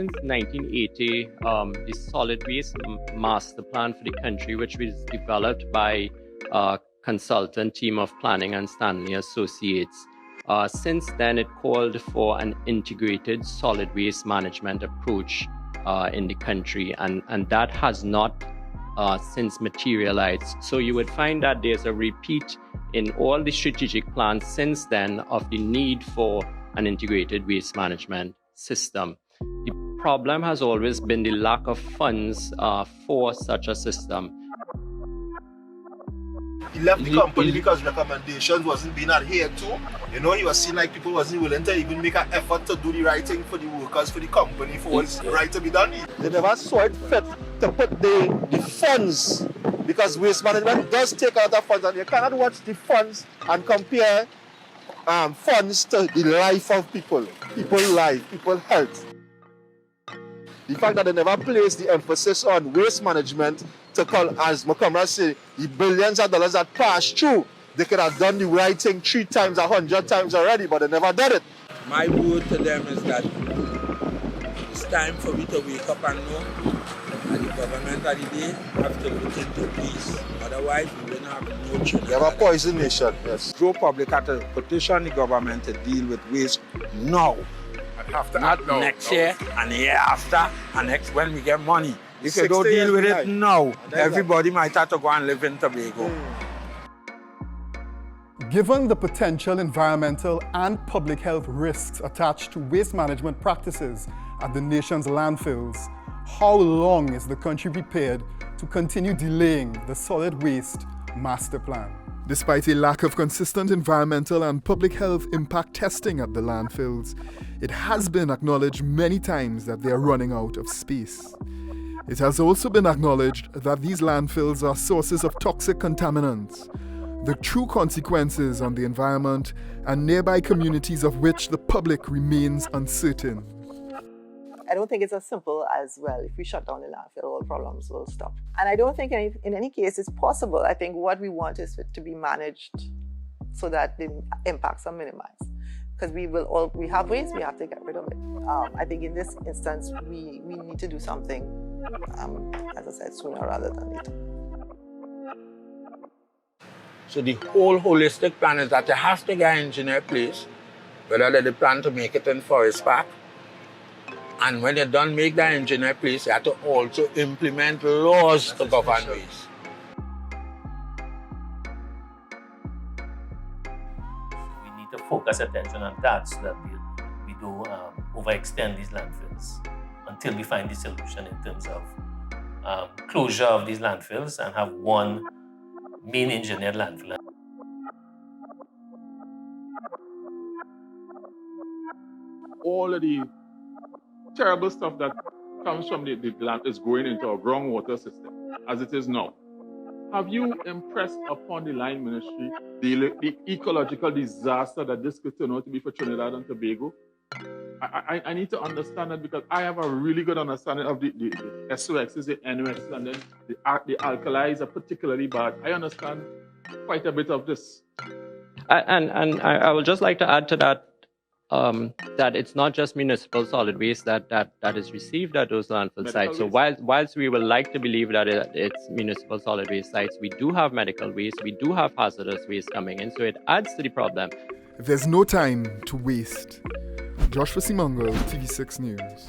since 1980, the solid waste master plan for the country, which was developed by a consultant team of Planning and Stanley Associates. Since then, it called for an integrated solid waste management approach in the country, and that has not since materialized. So you would find that there's a repeat in all the strategic plans since then of the need for an integrated waste management system. The problem has always been the lack of funds for such a system. He left the company because recommendations wasn't being adhered to. You know, he was seen like people wasn't willing to even make an effort to do the right thing for the workers, for the company, for what's right to be done. They never saw it fit to put the funds, because waste management does take a lot of funds, and you cannot watch the funds and compare funds to the life of people, people's life, people's health. The fact that they never placed the emphasis on waste management to call, as Mukamra said, the billions of dollars that passed through, they could have done the right thing 3 times, 100 times already, but they never did it. My word to them is that it's time for me to wake up and know that the government of the day have to look into peace. Otherwise, we will not have no children. They have a poison nation, yes. Joe Public had to petition the government to deal with waste now. Not next year and the year after and next when we get money. If you don't deal with it now, everybody might have to go and live in Tobago. Given the potential environmental and public health risks attached to waste management practices at the nation's landfills, how long is the country prepared to continue delaying the solid waste master plan? Despite a lack of consistent environmental and public health impact testing at the landfills, it has been acknowledged many times that they are running out of space. It has also been acknowledged that these landfills are sources of toxic contaminants, the true consequences on the environment and nearby communities of which the public remains uncertain. I don't think it's as simple as, well, if we shut down the landfill, all problems will stop. And I don't think in any case it's possible. I think what we want is it to be managed so that the impacts are minimized. Because we have waste, we have to get rid of it. I think in this instance, we need to do something, as I said, sooner rather than later. So the whole holistic plan is that you have to get an engineer place, whether they plan to make it in Forest Park. And when you don't make that engineer place, you have to also implement laws to govern waste. We need to focus attention on that so that we don't overextend these landfills until we find the solution in terms of closure of these landfills and have one main engineered landfill. All of the terrible stuff that comes from the land is going into our groundwater system, as it is now. Have you impressed upon the line ministry the ecological disaster that this could turn out to be for Trinidad and Tobago? I need to understand that, because I have a really good understanding of the SOXs, the NOXs, and then the alkalis are particularly bad. I understand quite a bit of this. And I would just like to add to that, that it's not just municipal solid waste that is received at those landfill sites. So whilst we would like to believe that it's municipal solid waste sites, we do have medical waste, we do have hazardous waste coming in, so it adds to the problem. There's no time to waste. Joshua Simongo, TV6 News.